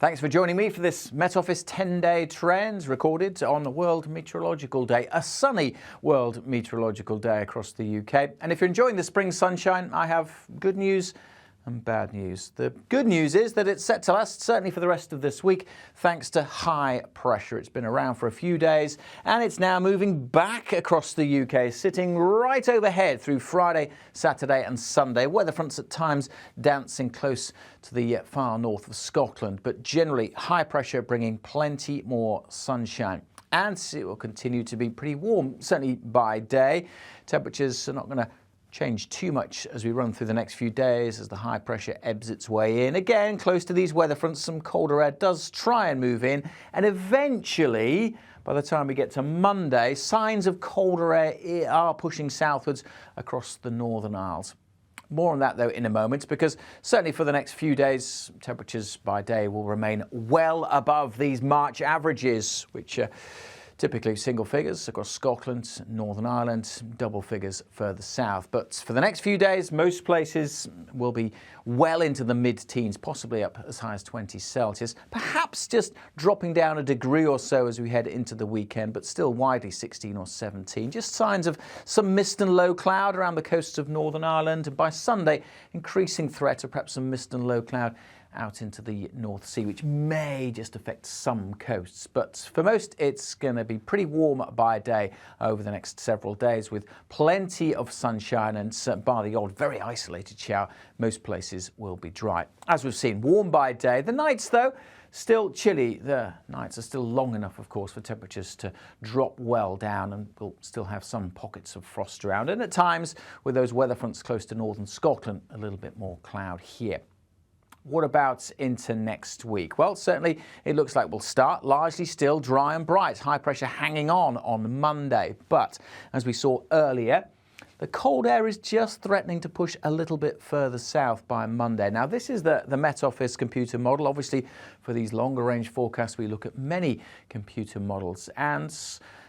Thanks for joining me for this Met Office 10-day trends recorded on the World Meteorological Day, a sunny World Meteorological Day across the UK. And if you're enjoying the spring sunshine, I have good news and bad news. The good news is that it's set to last certainly for the rest of this week thanks to high pressure. It's been around for a few days and it's now moving back across the UK, sitting right overhead through Friday, Saturday and Sunday. Weather fronts at times dancing close to the far north of Scotland, but generally high pressure bringing plenty more sunshine. And it will continue to be pretty warm, certainly by day. Temperatures are not going to change too much as we run through the next few days as the high pressure ebbs its way in. Again, close to these weather fronts, some colder air does try and move in, and eventually, by the time we get to Monday, signs of colder air are pushing southwards across the Northern Isles. More on that though in a moment, because certainly for the next few days, temperatures by day will remain well above these March averages, which are typically single figures across Scotland, Northern Ireland, double figures further south. But for the next few days, most places will be well into the mid-teens, possibly up as high as 20 Celsius, perhaps just dropping down a degree or so as we head into the weekend, but still widely 16 or 17. Just signs of some mist and low cloud around the coasts of Northern Ireland, and by Sunday, increasing threat of perhaps some mist and low cloud out into the North Sea, which may just affect some coasts. But for most, it's going to be pretty warm by day over the next several days with plenty of sunshine and bar the odd very isolated shower, most places will be dry. As we've seen, warm by day. The nights, though, still chilly. The nights are still long enough, of course, for temperatures to drop well down, and we'll still have some pockets of frost around. And at times, with those weather fronts close to northern Scotland, a little bit more cloud here. What about into next week? Well, certainly it looks like we'll start largely still dry and bright. High pressure hanging on Monday. But as we saw earlier, the cold air is just threatening to push a little bit further south by Monday. Now, this is the Met Office computer model. Obviously, for these longer range forecasts, we look at many computer models, and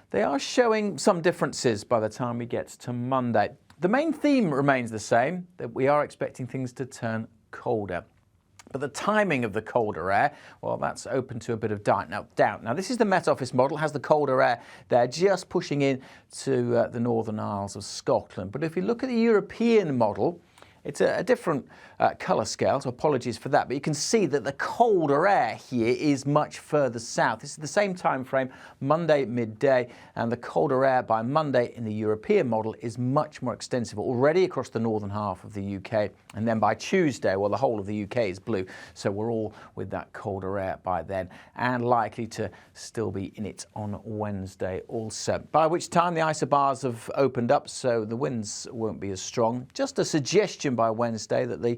they are showing some differences by the time we get to Monday. The main theme remains the same, that we are expecting things to turn colder. But the timing of the colder air, well, that's open to a bit of doubt. Now, this is the Met Office model, has the colder air there just pushing in to the Northern Isles of Scotland. But if you look at the European model, it's a different colour scale, so apologies for that. But you can see that the colder air here is much further south. This is the same time frame, Monday midday, and the colder air by Monday in the European model is much more extensive already across the northern half of the UK. And then by Tuesday, well, the whole of the UK is blue, so we're all with that colder air by then, and likely to still be in it on Wednesday also. By which time the isobars have opened up, so the winds won't be as strong. Just a suggestion by Wednesday that the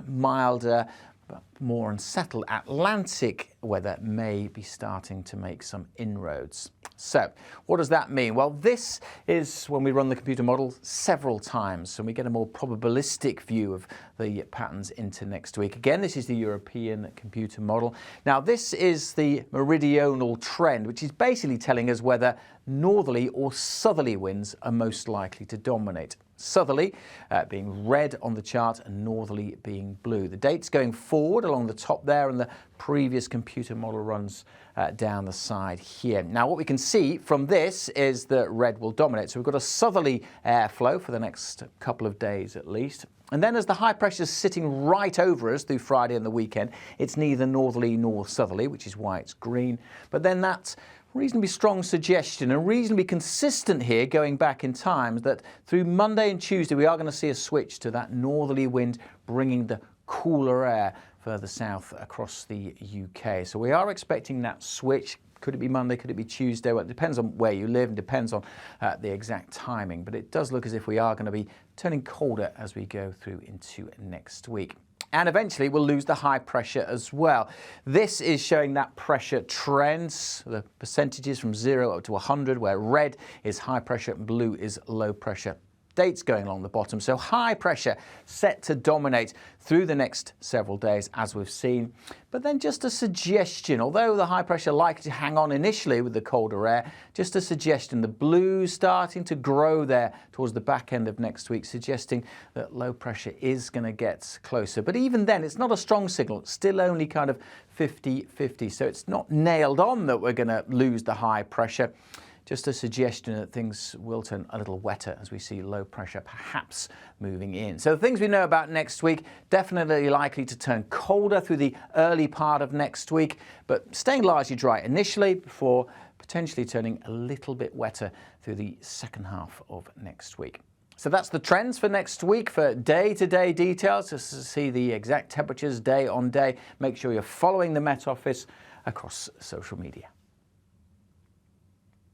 milder but more unsettled Atlantic weather may be starting to make some inroads. So what does that mean? Well, this is when we run the computer model several times and we get a more probabilistic view of the patterns into next week. Again, this is the European computer model. Now, this is the meridional trend, which is basically telling us whether northerly or southerly winds are most likely to dominate. Southerly being red on the chart and northerly being blue. The dates going forward along the top there, and the previous computer model runs down the side here. Now, what we can see from this is that red will dominate. So we've got a southerly airflow for the next couple of days at least. And then as the high pressure is sitting right over us through Friday and the weekend, it's neither northerly nor southerly, which is why it's green. But then that's reasonably strong suggestion and reasonably consistent here going back in time that through Monday and Tuesday we are going to see a switch to that northerly wind bringing the cooler air further south across the UK. So we are expecting that switch. Could it be Monday? Could it be Tuesday? Well, it depends on where you live and depends on the exact timing. But it does look as if we are going to be turning colder as we go through into next week. And eventually we'll lose the high pressure as well. This is showing that pressure trends, the percentages from 0 up to 100, where red is high pressure and blue is low pressure. States going along the bottom. So high pressure set to dominate through the next several days, as we've seen. But then just a suggestion, although the high pressure likely to hang on initially with the colder air, just a suggestion, the blues starting to grow there towards the back end of next week, suggesting that low pressure is going to get closer. But even then, it's not a strong signal, it's still only kind of 50-50. So it's not nailed on that we're going to lose the high pressure. Just a suggestion that things will turn a little wetter as we see low pressure perhaps moving in. So the things we know about next week, definitely likely to turn colder through the early part of next week, but staying largely dry initially before potentially turning a little bit wetter through the second half of next week. So that's the trends for next week. For day-to-day details, just to see the exact temperatures day on day, make sure you're following the Met Office across social media.